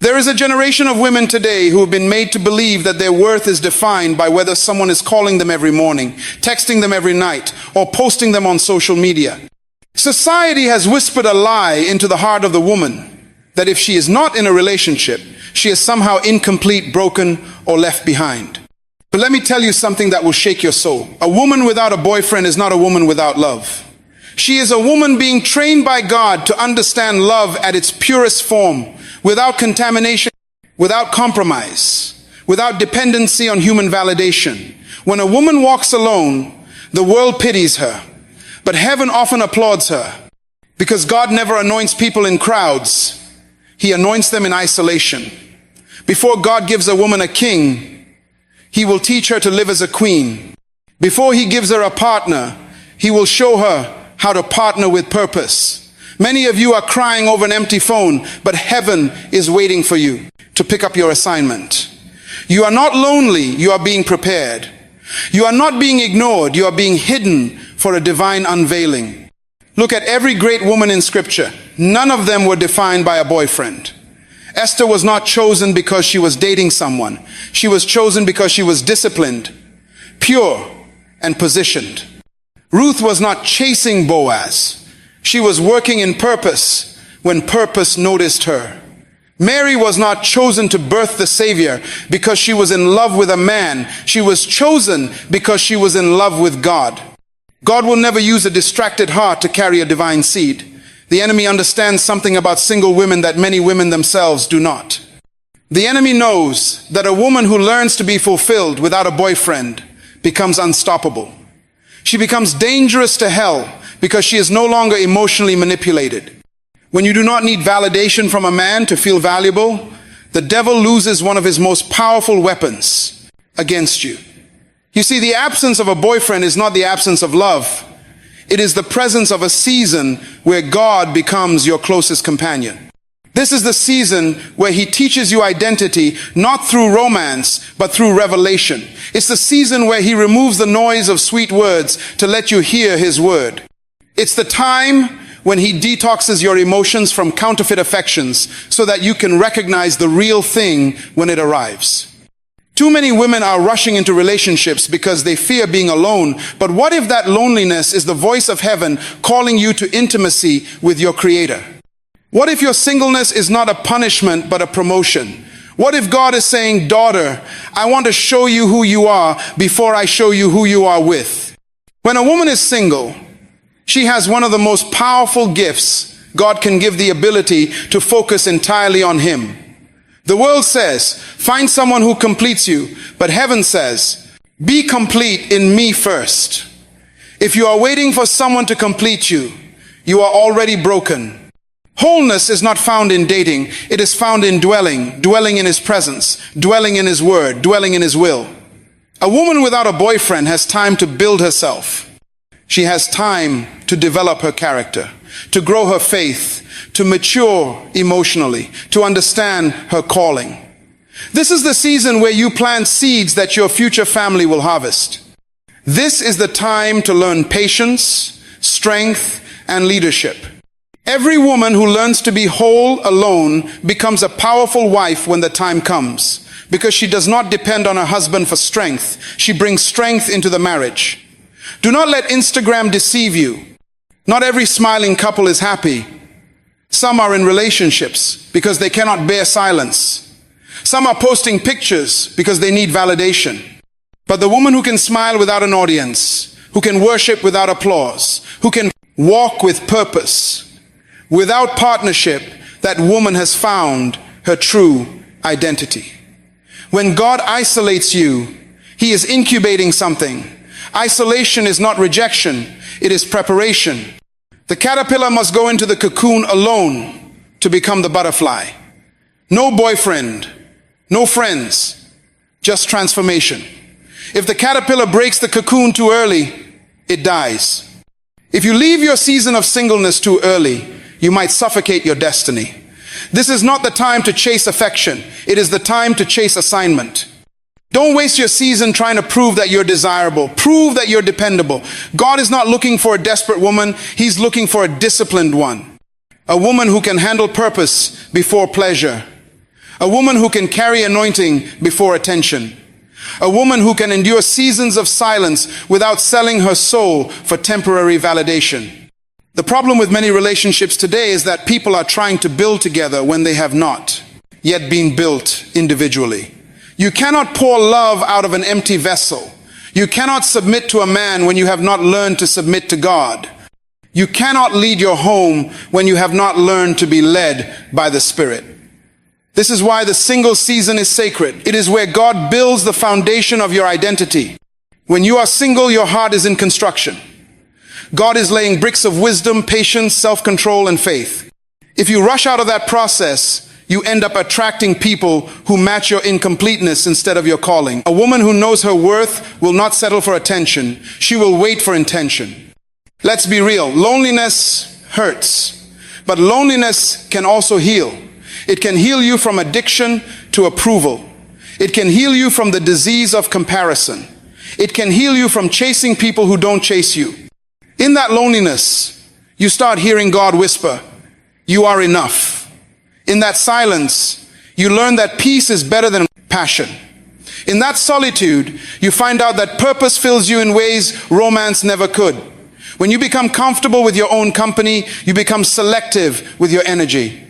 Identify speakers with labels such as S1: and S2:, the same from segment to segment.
S1: There is a generation of women today who have been made to believe that their worth is defined by whether someone is calling them every morning, texting them every night, or posting them on social media. Society has whispered a lie into the heart of the woman that if she is not in a relationship, she is somehow incomplete, broken, or left behind. But let me tell you something that will shake your soul. A woman without a boyfriend is not a woman without love. She is a woman being trained by God to understand love at its purest form, without contamination, without compromise, without dependency on human validation. When a woman walks alone, the world pities her, but heaven often applauds her, because God never anoints people in crowds. He anoints them in isolation. Before God gives a woman a king, He will teach her to live as a queen. Before He gives her a partner, He will show her how to partner with purpose. Many of you are crying over an empty phone, but heaven is waiting for you to pick up your assignment. You are not lonely, you are being prepared. You are not being ignored, you are being hidden for a divine unveiling. Look at every great woman in Scripture. None of them were defined by a boyfriend. Esther was not chosen because she was dating someone. She was chosen because she was disciplined, pure, and positioned. Ruth was not chasing Boaz. She was working in purpose when purpose noticed her. Mary was not chosen to birth the Savior because she was in love with a man. She was chosen because she was in love with God. God will never use a distracted heart to carry a divine seed. The enemy understands something about single women that many women themselves do not. The enemy knows that a woman who learns to be fulfilled without a boyfriend becomes unstoppable. She becomes dangerous to hell because she is no longer emotionally manipulated. When you do not need validation from a man to feel valuable, the devil loses one of his most powerful weapons against you. You see, the absence of a boyfriend is not the absence of love. It is the presence of a season where God becomes your closest companion. This is the season where He teaches you identity, not through romance, but through revelation. It's the season where He removes the noise of sweet words to let you hear His word. It's the time when He detoxes your emotions from counterfeit affections so that you can recognize the real thing when it arrives. Too many women are rushing into relationships because they fear being alone. But what if that loneliness is the voice of heaven calling you to intimacy with your Creator? What if your singleness is not a punishment but a promotion? What if God is saying, daughter, I want to show you who you are before I show you who you are with? When a woman is single, she has one of the most powerful gifts. God can give the ability to focus entirely on Him. The world says, find someone who completes you, but heaven says, be complete in me first. If you are waiting for someone to complete you, you are already broken. Wholeness is not found in dating, it is found in dwelling in His presence, dwelling in His word, dwelling in His will. A woman without a boyfriend has time to build herself. She has time to develop her character, to grow her faith, to mature emotionally, to understand her calling. This is the season where you plant seeds that your future family will harvest. This is the time to learn patience, strength, and leadership. Every woman who learns to be whole alone becomes a powerful wife when the time comes, because she does not depend on her husband for strength. She brings strength into the marriage. Do not let Instagram deceive you. Not every smiling couple is happy. Some are in relationships because they cannot bear silence. Some are posting pictures because they need validation. But the woman who can smile without an audience, who can worship without applause, who can walk with purpose, without partnership, that woman has found her true identity. When God isolates you, He is incubating something. Isolation is not rejection, it is preparation. The caterpillar must go into the cocoon alone to become the butterfly. No boyfriend, no friends, just transformation. If the caterpillar breaks the cocoon too early, it dies. If you leave your season of singleness too early, you might suffocate your destiny. This is not the time to chase affection. It is the time to chase assignment. Don't waste your season trying to prove that you're desirable. Prove that you're dependable. God is not looking for a desperate woman. He's looking for a disciplined one. A woman who can handle purpose before pleasure. A woman who can carry anointing before attention. A woman who can endure seasons of silence without selling her soul for temporary validation. The problem with many relationships today is that people are trying to build together when they have not yet been built individually. You cannot pour love out of an empty vessel. You cannot submit to a man when you have not learned to submit to God. You cannot lead your home when you have not learned to be led by the Spirit. This is why the single season is sacred. It is where God builds the foundation of your identity. When you are single, your heart is in construction. God is laying bricks of wisdom, patience, self-control, and faith. If you rush out of that process, you end up attracting people who match your incompleteness instead of your calling. A woman who knows her worth will not settle for attention. She will wait for intention. Let's be real. Loneliness hurts, but loneliness can also heal. It can heal you from addiction to approval. It can heal you from the disease of comparison. It can heal you from chasing people who don't chase you. In that loneliness, you start hearing God whisper, "You are enough." In that silence, you learn that peace is better than passion. In that solitude, you find out that purpose fills you in ways romance never could. When you become comfortable with your own company, you become selective with your energy.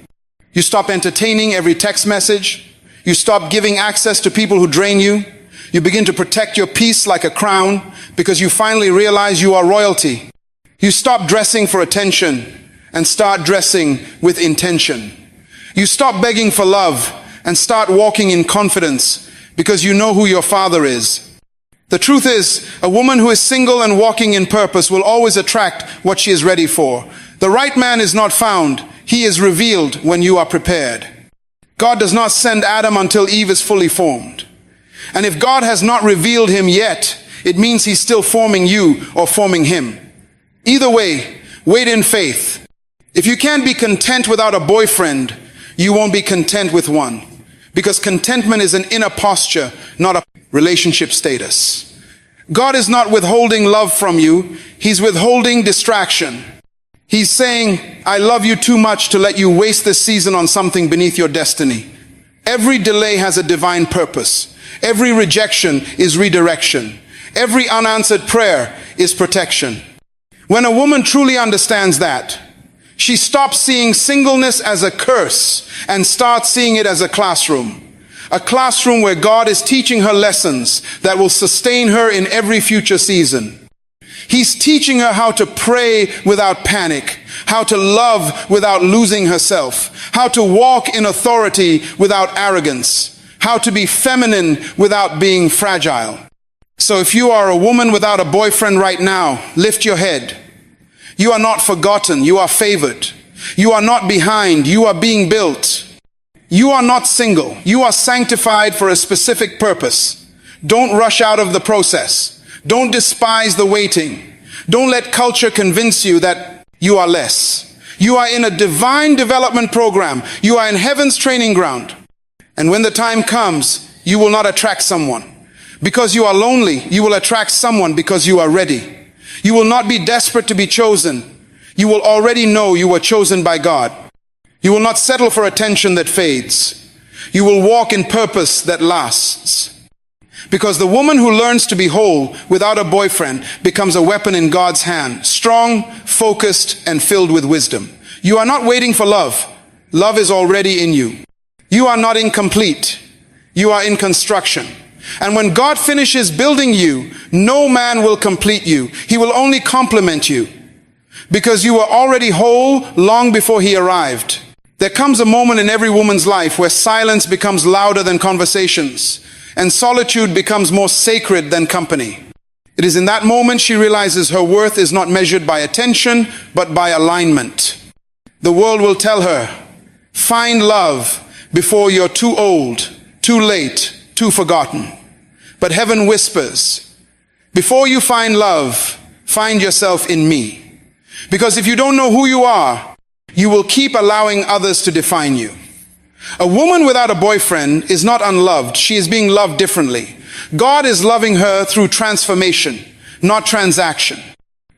S1: You stop entertaining every text message. You stop giving access to people who drain you. You begin to protect your peace like a crown because you finally realize you are royalty. You stop dressing for attention and start dressing with intention. You stop begging for love and start walking in confidence because you know who your Father is. The truth is, a woman who is single and walking in purpose will always attract what she is ready for. The right man is not found. He is revealed when you are prepared. God does not send Adam until Eve is fully formed. And if God has not revealed him yet, it means he's still forming you or forming him. Either way, wait in faith. If you can't be content without a boyfriend, you won't be content with one. Because contentment is an inner posture, not a relationship status. God is not withholding love from you. He's withholding distraction. He's saying, I love you too much to let you waste this season on something beneath your destiny. Every delay has a divine purpose. Every rejection is redirection. Every unanswered prayer is protection. When a woman truly understands that, she stops seeing singleness as a curse and starts seeing it as a classroom. A classroom where God is teaching her lessons that will sustain her in every future season. He's teaching her how to pray without panic, how to love without losing herself, how to walk in authority without arrogance, how to be feminine without being fragile. So if you are a woman without a boyfriend right now, lift your head. You are not forgotten, you are favored. You are not behind, you are being built. You are not single, you are sanctified for a specific purpose. Don't rush out of the process. Don't despise the waiting. Don't let culture convince you that you are less. You are in a divine development program. You are in heaven's training ground. And when the time comes, you will not attract someone. Because you are lonely, you will attract someone because you are ready. You will not be desperate to be chosen. You will already know you were chosen by God. You will not settle for attention that fades. You will walk in purpose that lasts. Because the woman who learns to be whole without a boyfriend becomes a weapon in God's hand, strong, focused, and filled with wisdom. You are not waiting for love. Love is already in you. You are not incomplete. You are in construction. And when God finishes building you, no man will complete you. He will only complement you. Because you were already whole long before he arrived. There comes a moment in every woman's life where silence becomes louder than conversations, and solitude becomes more sacred than company. It is in that moment she realizes her worth is not measured by attention, but by alignment. The world will tell her, find love before you're too old, too late, too forgotten. But heaven whispers, before you find love, find yourself in me. Because if you don't know who you are, you will keep allowing others to define you. A woman without a boyfriend is not unloved. She is being loved differently. God is loving her through transformation, not transaction.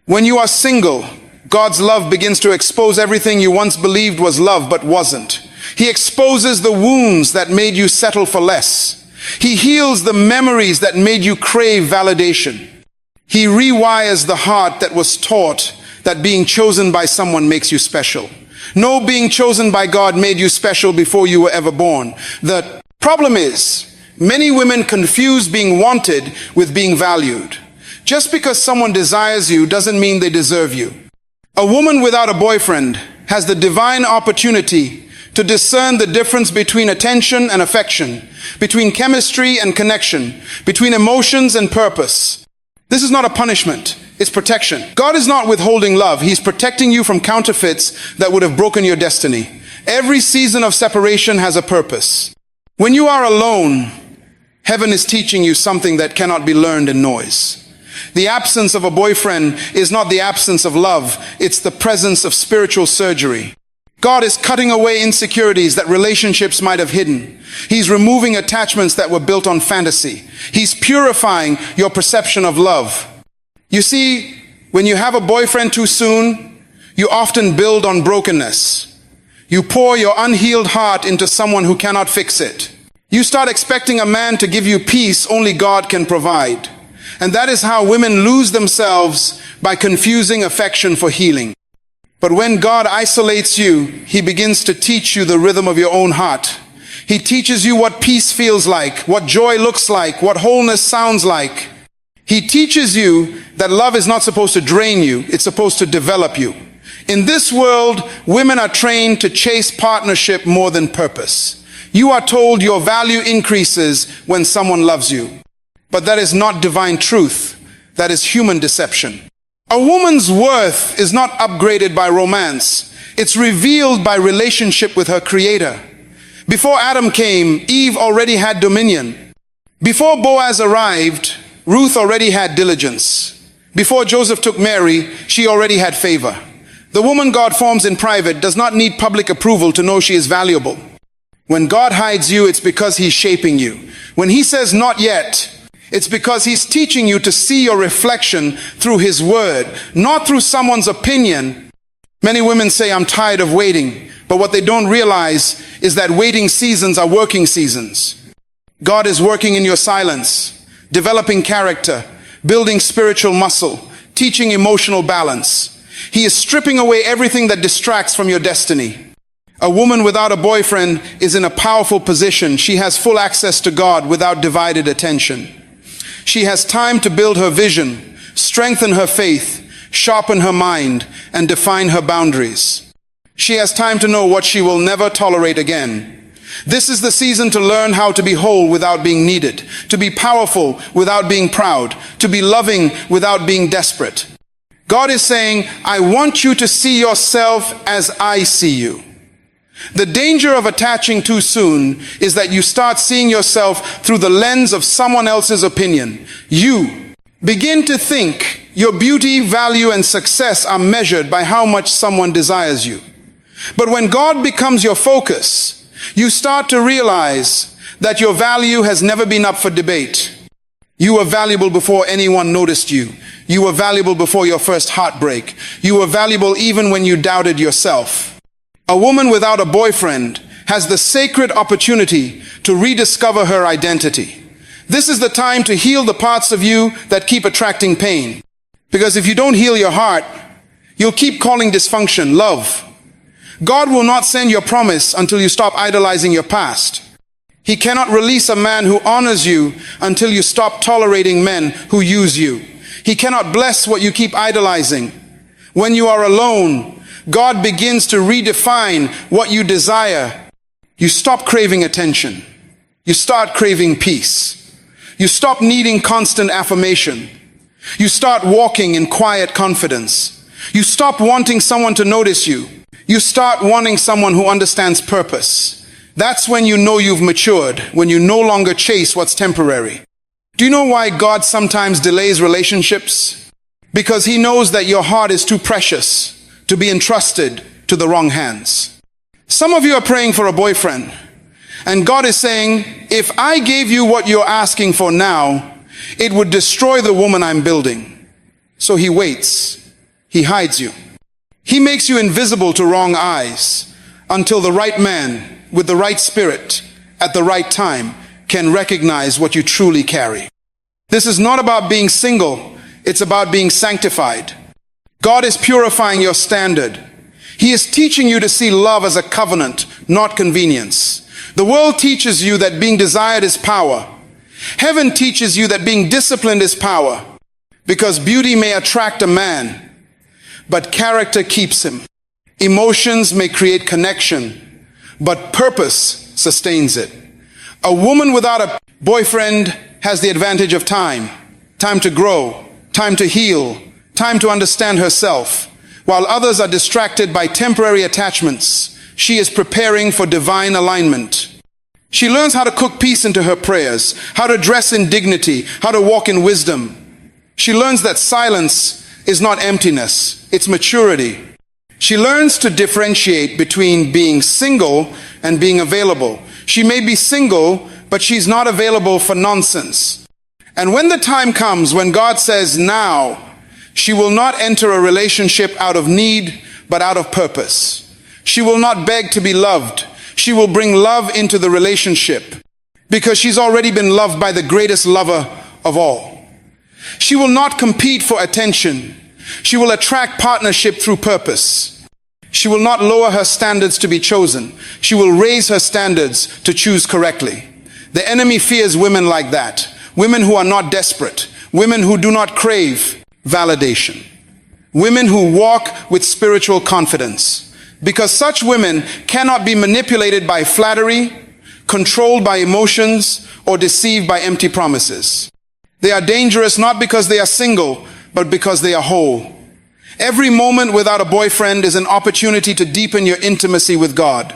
S1: When you are single, God's love begins to expose everything you once believed was love but wasn't. He exposes the wounds that made you settle for less. He heals the memories that made you crave validation. He rewires the heart that was taught that being chosen by someone makes you special. No, being chosen by God made you special before you were ever born. The problem is, many women confuse being wanted with being valued. Just because someone desires you doesn't mean they deserve you. A woman without a boyfriend has the divine opportunity to discern the difference between attention and affection, between chemistry and connection, between emotions and purpose. This is not a punishment, it's protection. God is not withholding love, He's protecting you from counterfeits that would have broken your destiny. Every season of separation has a purpose. When you are alone, heaven is teaching you something that cannot be learned in noise. The absence of a boyfriend is not the absence of love, it's the presence of spiritual surgery. God is cutting away insecurities that relationships might have hidden. He's removing attachments that were built on fantasy. He's purifying your perception of love. You see, when you have a boyfriend too soon, you often build on brokenness. You pour your unhealed heart into someone who cannot fix it. You start expecting a man to give you peace only God can provide. And that is how women lose themselves, by confusing affection for healing. But when God isolates you, He begins to teach you the rhythm of your own heart. He teaches you what peace feels like, what joy looks like, what wholeness sounds like. He teaches you that love is not supposed to drain you, it's supposed to develop you. In this world, women are trained to chase partnership more than purpose. You are told your value increases when someone loves you. But that is not divine truth, that is human deception. A woman's worth is not upgraded by romance. It's revealed by relationship with her Creator. Before Adam came, Eve already had dominion. Before Boaz arrived, Ruth already had diligence. Before Joseph took Mary, she already had favor. The woman God forms in private does not need public approval to know she is valuable. When God hides you, it's because He's shaping you. When He says not yet, it's because He's teaching you to see your reflection through His word, not through someone's opinion. Many women say, I'm tired of waiting. But what they don't realize is that waiting seasons are working seasons. God is working in your silence, developing character, building spiritual muscle, teaching emotional balance. He is stripping away everything that distracts from your destiny. A woman without a boyfriend is in a powerful position. She has full access to God without divided attention. She has time to build her vision, strengthen her faith, sharpen her mind, and define her boundaries. She has time to know what she will never tolerate again. This is the season to learn how to be whole without being needed, to be powerful without being proud, to be loving without being desperate. God is saying, I want you to see yourself as I see you. The danger of attaching too soon is that you start seeing yourself through the lens of someone else's opinion. You begin to think your beauty, value, and success are measured by how much someone desires you. But when God becomes your focus, you start to realize that your value has never been up for debate. You were valuable before anyone noticed you. You were valuable before your first heartbreak. You were valuable even when you doubted yourself. A woman without a boyfriend has the sacred opportunity to rediscover her identity. This is the time to heal the parts of you that keep attracting pain. Because if you don't heal your heart, you'll keep calling dysfunction love. God will not send your promise until you stop idolizing your past. He cannot release a man who honors you until you stop tolerating men who use you. He cannot bless what you keep idolizing. When you are alone, God begins to redefine what you desire. You stop craving attention. You start craving peace. You stop needing constant affirmation. You start walking in quiet confidence. You stop wanting someone to notice you. You start wanting someone who understands purpose. That's when you know you've matured, when you no longer chase what's temporary. Do you know why God sometimes delays relationships? Because He knows that your heart is too precious to be entrusted to the wrong hands. Some of you are praying for a boyfriend, and God is saying, if I gave you what you're asking for now, it would destroy the woman I'm building. So He waits. He hides you. He makes you invisible to wrong eyes until the right man with the right spirit at the right time can recognize what you truly carry. This is not about being single, it's about being sanctified. God is purifying your standard. He is teaching you to see love as a covenant, not convenience. The world teaches you that being desired is power. Heaven teaches you that being disciplined is power, because beauty may attract a man, but character keeps him. Emotions may create connection, but purpose sustains it. A woman without a boyfriend has the advantage of time. Time to grow, time to heal, time to understand herself. While others are distracted by temporary attachments, she is preparing for divine alignment. She learns how to cook peace into her prayers, how to dress in dignity, how to walk in wisdom. She learns that silence is not emptiness, it's maturity. She learns to differentiate between being single and being available. She may be single, but she's not available for nonsense. And when the time comes when God says now, she will not enter a relationship out of need, but out of purpose. She will not beg to be loved. She will bring love into the relationship because she's already been loved by the greatest lover of all. She will not compete for attention. She will attract partnership through purpose. She will not lower her standards to be chosen. She will raise her standards to choose correctly. The enemy fears women like that. Women who are not desperate. Women who do not crave validation. Women who walk with spiritual confidence. Because such women cannot be manipulated by flattery, controlled by emotions, or deceived by empty promises. They are dangerous not because they are single, but because they are whole. Every moment without a boyfriend is an opportunity to deepen your intimacy with God.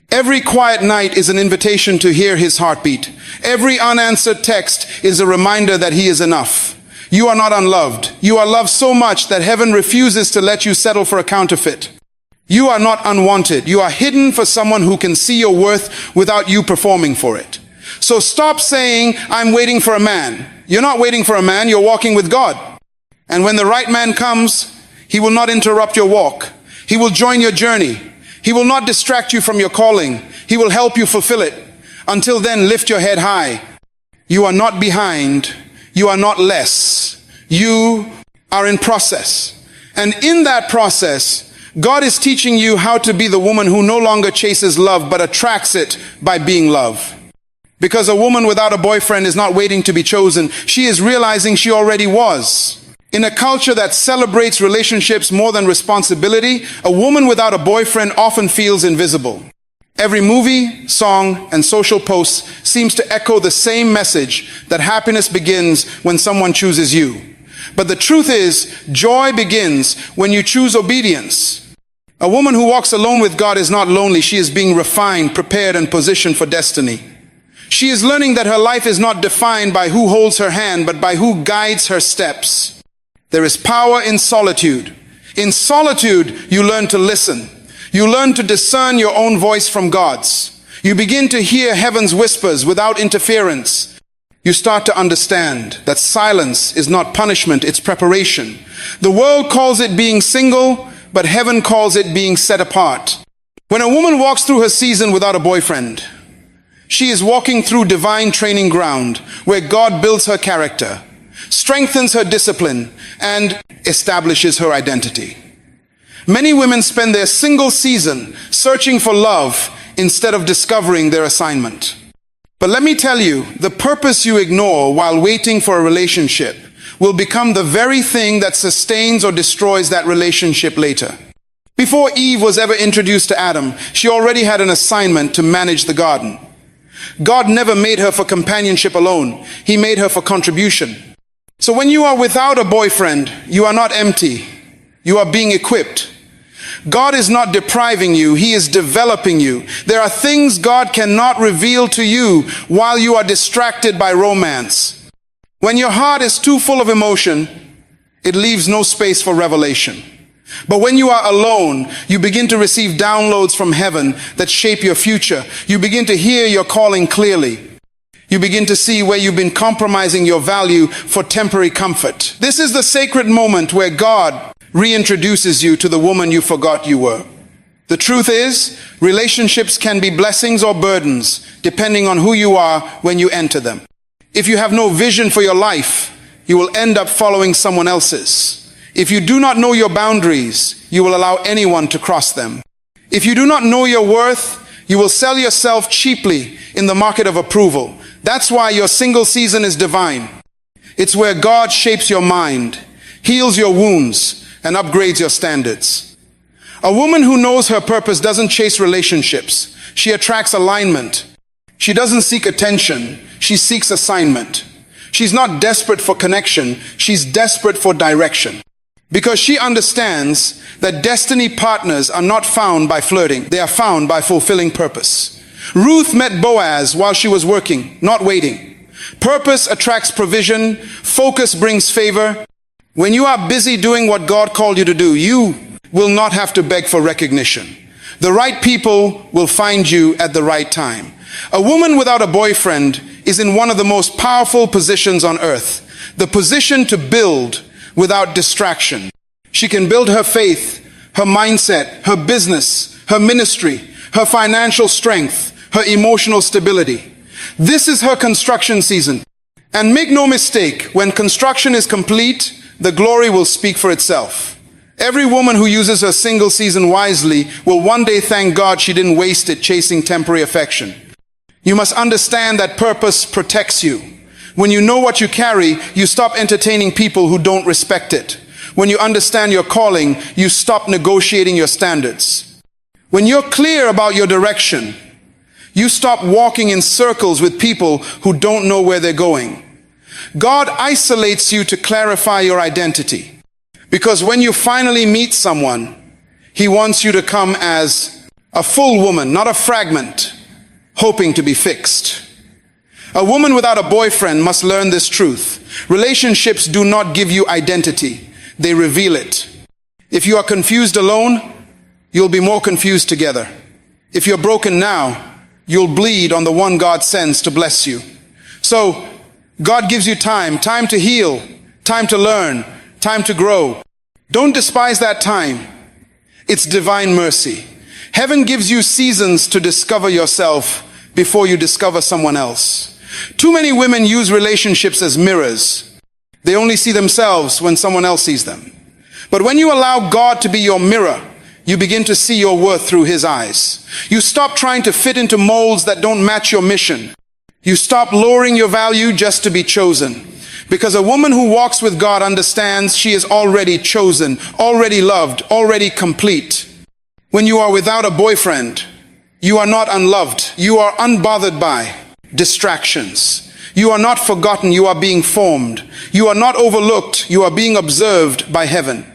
S1: Every quiet night is an invitation to hear his heartbeat. Every unanswered text is a reminder that he is enough. You are not unloved. You are loved so much that heaven refuses to let you settle for a counterfeit. You are not unwanted. You are hidden for someone who can see your worth without you performing for it. So stop saying, I'm waiting for a man. You're not waiting for a man, you're walking with God. And when the right man comes, he will not interrupt your walk. He will join your journey. He will not distract you from your calling. He will help you fulfill it. Until then, lift your head high. You are not behind. You are not less. You are in process. And in that process, God is teaching you how to be the woman who no longer chases love, but attracts it by being love. Because a woman without a boyfriend is not waiting to be chosen. She is realizing she already was. In a culture that celebrates relationships more than responsibility, a woman without a boyfriend often feels invisible. Every movie, song, and social post seems to echo the same message that happiness begins when someone chooses you. But the truth is, joy begins when you choose obedience. A woman who walks alone with God is not lonely. She is being refined, prepared, and positioned for destiny. She is learning that her life is not defined by who holds her hand, but by who guides her steps. There is power in solitude. In solitude, you learn to listen. You learn to discern your own voice from God's. You begin to hear heaven's whispers without interference. You start to understand that silence is not punishment, it's preparation. The world calls it being single, but heaven calls it being set apart. When a woman walks through her season without a boyfriend, she is walking through divine training ground where God builds her character, strengthens her discipline, and establishes her identity. Many women spend their single season searching for love instead of discovering their assignment. But let me tell you, the purpose you ignore while waiting for a relationship will become the very thing that sustains or destroys that relationship later. Before Eve was ever introduced to Adam, she already had an assignment to manage the garden. God never made her for companionship alone. He made her for contribution. So when you are without a boyfriend, you are not empty. You are being equipped. God is not depriving you. He is developing you. There are things God cannot reveal to you while you are distracted by romance. When your heart is too full of emotion, it leaves no space for revelation. But when you are alone, you begin to receive downloads from heaven that shape your future. You begin to hear your calling clearly. You begin to see where you've been compromising your value for temporary comfort. This is the sacred moment where God reintroduces you to the woman you forgot you were. The truth is, relationships can be blessings or burdens, depending on who you are when you enter them. If you have no vision for your life, you will end up following someone else's. If you do not know your boundaries, you will allow anyone to cross them. If you do not know your worth, you will sell yourself cheaply in the market of approval. That's why your single season is divine. It's where God shapes your mind, heals your wounds, and upgrades your standards. A woman who knows her purpose doesn't chase relationships. She attracts alignment. She doesn't seek attention. She seeks assignment. She's not desperate for connection. She's desperate for direction. Because she understands that destiny partners are not found by flirting. They are found by fulfilling purpose. Ruth met Boaz while she was working, not waiting. Purpose attracts provision. Focus brings favor. When you are busy doing what God called you to do, you will not have to beg for recognition. The right people will find you at the right time. A woman without a boyfriend is in one of the most powerful positions on earth. The position to build without distraction. She can build her faith, her mindset, her business, her ministry, her financial strength, her emotional stability. This is her construction season. And make no mistake, when construction is complete, the glory will speak for itself. Every woman who uses her single season wisely will one day thank God she didn't waste it chasing temporary affection. You must understand that purpose protects you. When you know what you carry, you stop entertaining people who don't respect it. When you understand your calling, you stop negotiating your standards. When you're clear about your direction, you stop walking in circles with people who don't know where they're going. God isolates you to clarify your identity. Because when you finally meet someone, He wants you to come as a full woman, not a fragment, hoping to be fixed. A woman without a boyfriend must learn this truth. Relationships do not give you identity. They reveal it. If you are confused alone, you'll be more confused together. If you're broken now, you'll bleed on the one God sends to bless you. So, God gives you time to heal, time to learn, time to grow. Don't despise that time. It's divine mercy. Heaven gives you seasons to discover yourself before you discover someone else. Too many women use relationships as mirrors. They only see themselves when someone else sees them. But when you allow God to be your mirror, you begin to see your worth through His eyes. You stop trying to fit into molds that don't match your mission. You stop lowering your value just to be chosen. Because a woman who walks with God understands she is already chosen, already loved, already complete. When you are without a boyfriend, you are not unloved. You are unbothered by distractions. You are not forgotten. You are being formed. You are not overlooked. You are being observed by heaven.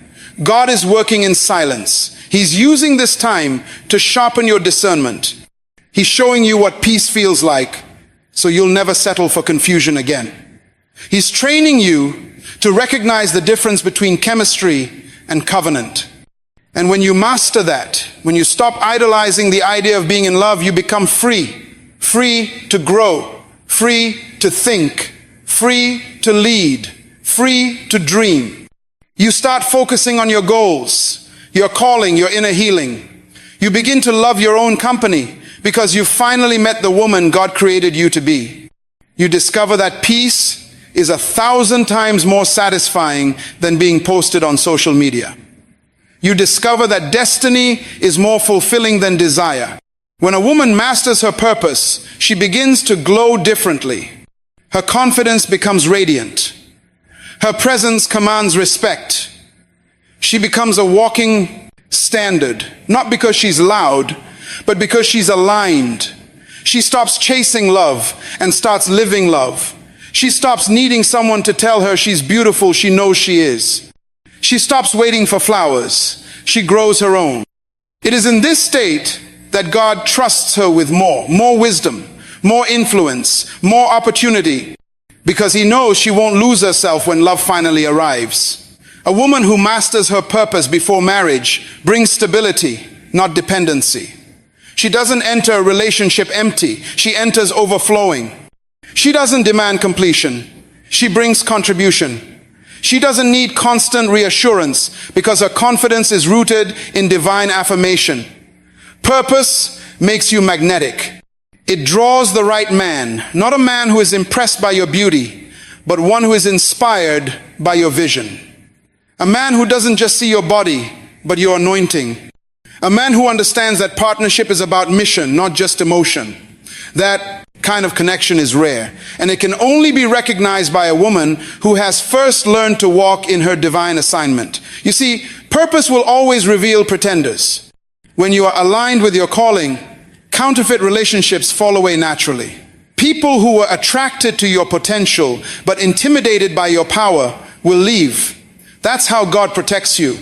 S1: God is working in silence. He's using this time to sharpen your discernment. He's showing you what peace feels like, so you'll never settle for confusion again. He's training you to recognize the difference between chemistry and covenant. And when you master that, when you stop idolizing the idea of being in love, you become free. Free to grow, free to think, free to lead, free to dream. You start focusing on your goals, your calling, your inner healing. You begin to love your own company because you finally met the woman God created you to be. You discover that peace is 1,000 times more satisfying than being posted on social media. You discover that destiny is more fulfilling than desire. When a woman masters her purpose, she begins to glow differently. Her confidence becomes radiant. Her presence commands respect. She becomes a walking standard, not because she's loud, but because she's aligned. She stops chasing love and starts living love. She stops needing someone to tell her she's beautiful. She knows she is. She stops waiting for flowers. She grows her own. It is in this state that God trusts her with more wisdom, more influence, more opportunity, because He knows she won't lose herself when love finally arrives. A woman who masters her purpose before marriage brings stability, not dependency. She doesn't enter a relationship empty. She enters overflowing. She doesn't demand completion. She brings contribution. She doesn't need constant reassurance because her confidence is rooted in divine affirmation. Purpose makes you magnetic. It draws the right man, not a man who is impressed by your beauty, but one who is inspired by your vision. A man who doesn't just see your body, but your anointing. A man who understands that partnership is about mission, not just emotion. That kind of connection is rare, and it can only be recognized by a woman who has first learned to walk in her divine assignment. You see, purpose will always reveal pretenders. When you are aligned with your calling, counterfeit relationships fall away naturally. People who were attracted to your potential but intimidated by your power will leave. That's how God protects you.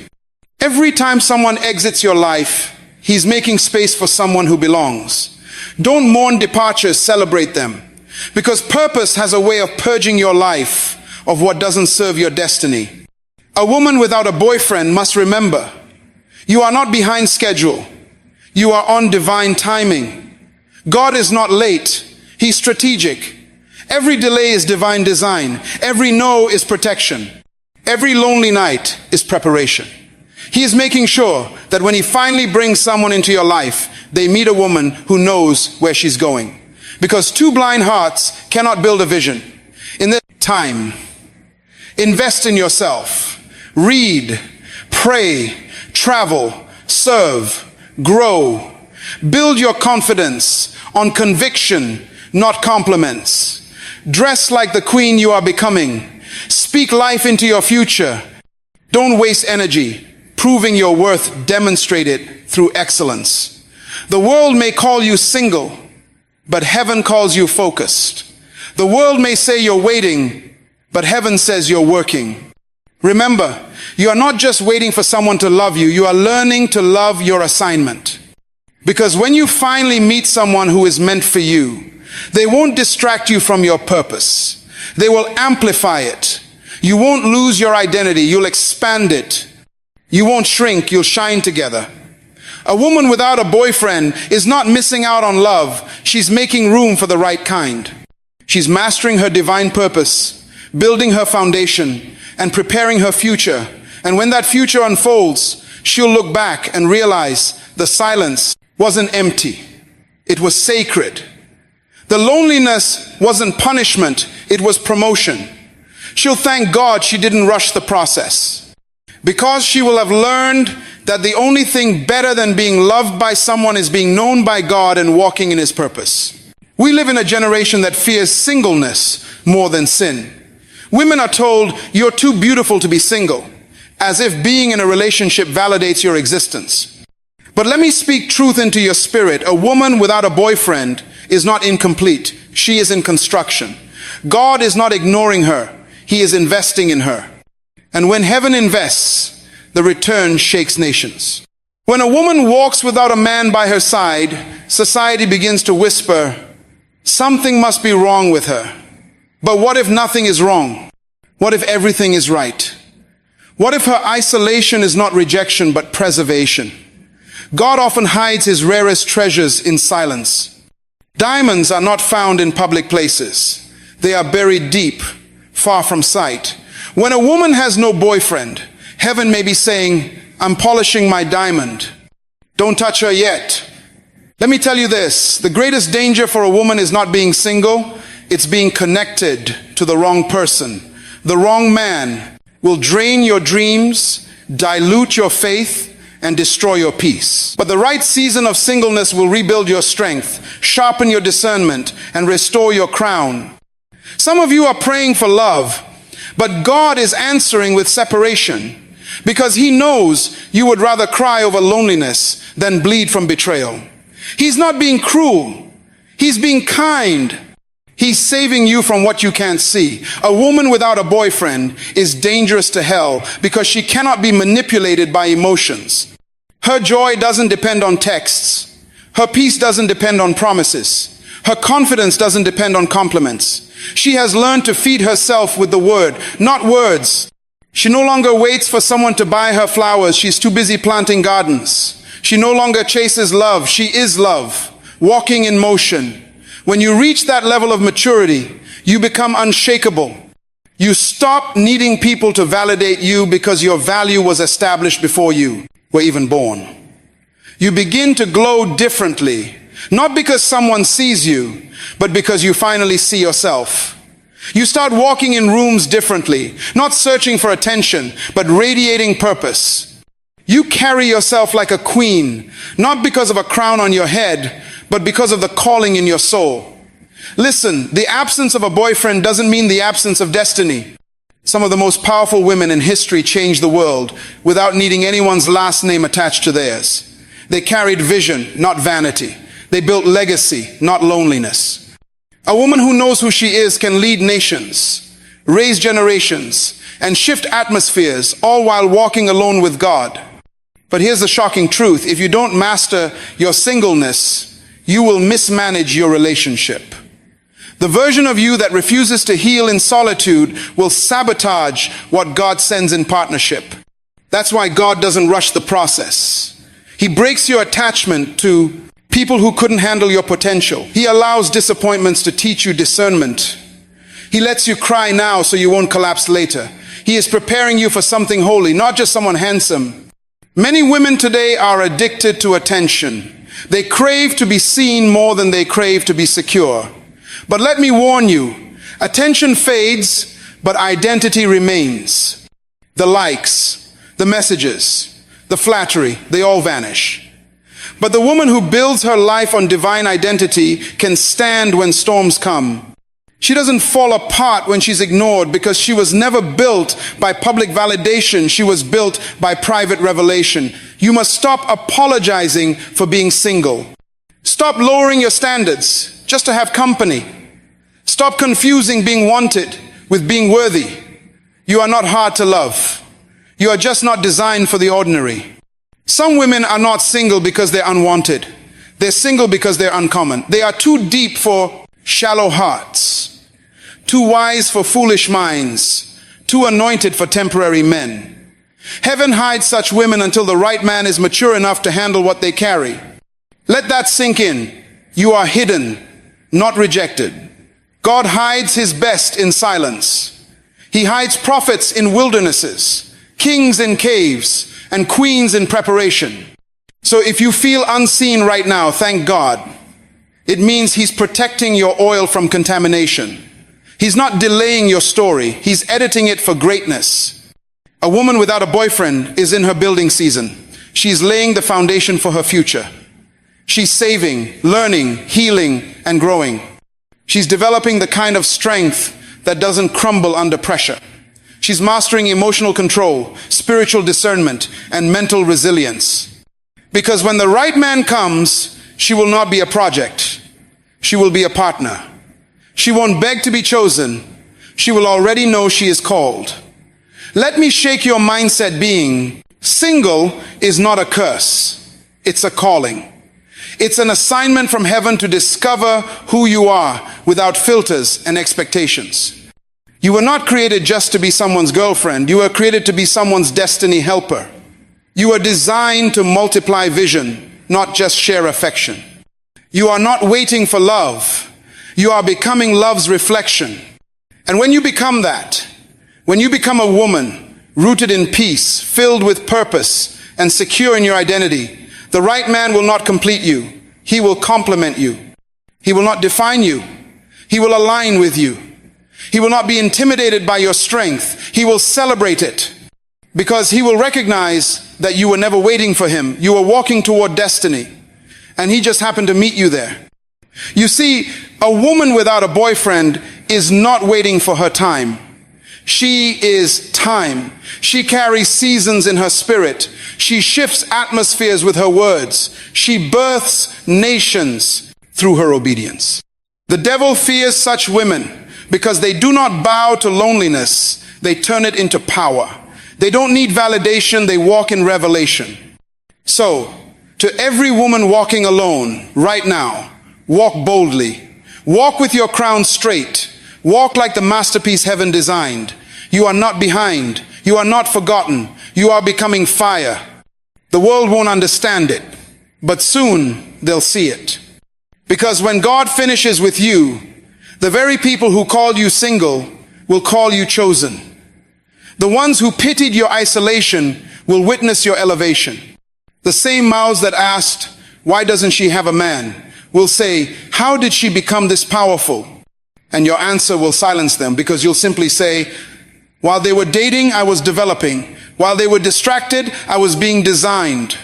S1: Every time someone exits your life, He's making space for someone who belongs. Don't mourn departures, celebrate them. Because purpose has a way of purging your life of what doesn't serve your destiny. A woman without a boyfriend must remember, you are not behind schedule. You are on divine timing. God is not late. He's strategic. Every delay is divine design. Every no is protection. Every lonely night is preparation. He is making sure that when He finally brings someone into your life, they meet a woman who knows where she's going. Because two blind hearts cannot build a vision. In this time, invest in yourself. Read, pray, travel, serve, grow. Build your confidence on conviction, not compliments. Dress like the queen you are becoming. Speak life into your future. Don't waste energy proving your worth. Demonstrate it through excellence. The world may call you single, but heaven calls you focused. The world may say you're waiting, but heaven says you're working. Remember, you are not just waiting for someone to love you, you are learning to love your assignment. Because when you finally meet someone who is meant for you, they won't distract you from your purpose. They will amplify it. You won't lose your identity, you'll expand it. You won't shrink, you'll shine together. A woman without a boyfriend is not missing out on love. She's making room for the right kind. She's mastering her divine purpose, building her foundation, and preparing her future. And when that future unfolds, she'll look back and realize the silence wasn't empty. It was sacred. The loneliness wasn't punishment. It was promotion. She'll thank God she didn't rush the process. Because she will have learned that the only thing better than being loved by someone is being known by God and walking in His purpose. We live in a generation that fears singleness more than sin. Women are told, you're too beautiful to be single, as if being in a relationship validates your existence. But let me speak truth into your spirit. A woman without a boyfriend is not incomplete. She is in construction. God is not ignoring her. He is investing in her. And when heaven invests, the return shakes nations. When a woman walks without a man by her side, society begins to whisper, something must be wrong with her. But what if nothing is wrong? What if everything is right? What if her isolation is not rejection, but preservation? God often hides His rarest treasures in silence. Diamonds are not found in public places. They are buried deep, far from sight. When a woman has no boyfriend, heaven may be saying, I'm polishing my diamond. Don't touch her yet. Let me tell you this, the greatest danger for a woman is not being single, it's being connected to the wrong person. The wrong man will drain your dreams, dilute your faith, and destroy your peace. But the right season of singleness will rebuild your strength, sharpen your discernment, and restore your crown. Some of you are praying for love, but God is answering with separation because He knows you would rather cry over loneliness than bleed from betrayal. He's not being cruel. He's being kind. He's saving you from what you can't see. A woman without a boyfriend is dangerous to hell because she cannot be manipulated by emotions. Her joy doesn't depend on texts. Her peace doesn't depend on promises. Her confidence doesn't depend on compliments. She has learned to feed herself with the word, not words. She no longer waits for someone to buy her flowers. She's too busy planting gardens. She no longer chases love. She is love, walking in motion. When you reach that level of maturity, you become unshakable. You stop needing people to validate you because your value was established before you were even born. You begin to glow differently, not because someone sees you, but because you finally see yourself. You start walking in rooms differently, not searching for attention, but radiating purpose. You carry yourself like a queen, not because of a crown on your head, but because of the calling in your soul. Listen, the absence of a boyfriend doesn't mean the absence of destiny. Some of the most powerful women in history changed the world without needing anyone's last name attached to theirs. They carried vision, not vanity. They built legacy, not loneliness. A woman who knows who she is can lead nations, raise generations, and shift atmospheres, all while walking alone with God. But here's the shocking truth. If you don't master your singleness, you will mismanage your relationship. The version of you that refuses to heal in solitude will sabotage what God sends in partnership. That's why God doesn't rush the process. He breaks your attachment to people who couldn't handle your potential. He allows disappointments to teach you discernment. He lets you cry now so you won't collapse later. He is preparing you for something holy, not just someone handsome. Many women today are addicted to attention. They crave to be seen more than they crave to be secure. But let me warn you, attention fades, but identity remains. The likes, the messages, the flattery, they all vanish. But the woman who builds her life on divine identity can stand when storms come. She doesn't fall apart when she's ignored because she was never built by public validation. She was built by private revelation. You must stop apologizing for being single. Stop lowering your standards just to have company. Stop confusing being wanted with being worthy. You are not hard to love. You are just not designed for the ordinary. Some women are not single because they're unwanted. They're single because they're uncommon. They are too deep for shallow hearts, too wise for foolish minds, too anointed for temporary men. Heaven hides such women until the right man is mature enough to handle what they carry. Let that sink in. You are hidden, not rejected. God hides his best in silence. He hides prophets in wildernesses, kings in caves, and queens in preparation. So if you feel unseen right now, thank God. It means he's protecting your oil from contamination. He's not delaying your story. He's editing it for greatness. A woman without a boyfriend is in her building season. She's laying the foundation for her future. She's saving, learning, healing, and growing. She's developing the kind of strength that doesn't crumble under pressure. She's mastering emotional control, spiritual discernment, and mental resilience. Because when the right man comes, she will not be a project. She will be a partner. She won't beg to be chosen. She will already know she is called. Let me shake your mindset being, single is not a curse. It's a calling. It's an assignment from heaven to discover who you are without filters and expectations. You were not created just to be someone's girlfriend. You were created to be someone's destiny helper. You are designed to multiply vision, not just share affection. You are not waiting for love. You are becoming love's reflection. And when you become that, when you become a woman rooted in peace, filled with purpose, and secure in your identity, the right man will not complete you. He will complement you. He will not define you. He will align with you. He will not be intimidated by your strength. He will celebrate it because he will recognize that you were never waiting for him. You were walking toward destiny and he just happened to meet you there. You see, a woman without a boyfriend is not waiting for her time. She is time. She carries seasons in her spirit. She shifts atmospheres with her words. She births nations through her obedience. The devil fears such women because they do not bow to loneliness. They turn it into power. They don't need validation. They walk in revelation. So, to every woman walking alone right now, walk boldly. Walk with your crown straight. Walk like the masterpiece heaven designed. You are not behind. You are not forgotten. You are becoming fire. The world won't understand it, but soon they'll see it. Because when God finishes with you, the very people who called you single will call you chosen. The ones who pitied your isolation will witness your elevation. The same mouths that asked, why doesn't she have a man, will say, how did she become this powerful? And your answer will silence them, because you'll simply say, while they were dating, I was developing. While they were distracted, I was being designed.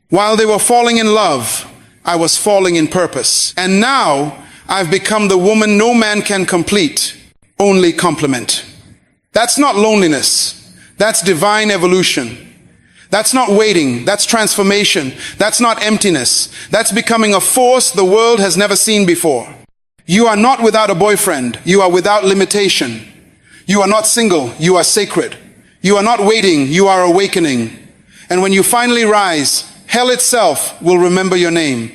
S1: While they were falling in love, I was falling in purpose. And now I've become the woman no man can complete, only complement. That's not loneliness. That's divine evolution. That's not waiting. That's transformation. That's not emptiness. That's becoming a force the world has never seen before. You are not without a boyfriend. You are without limitation. You are not single. You are sacred. You are not waiting. You are awakening. And when you finally rise, hell itself will remember your name.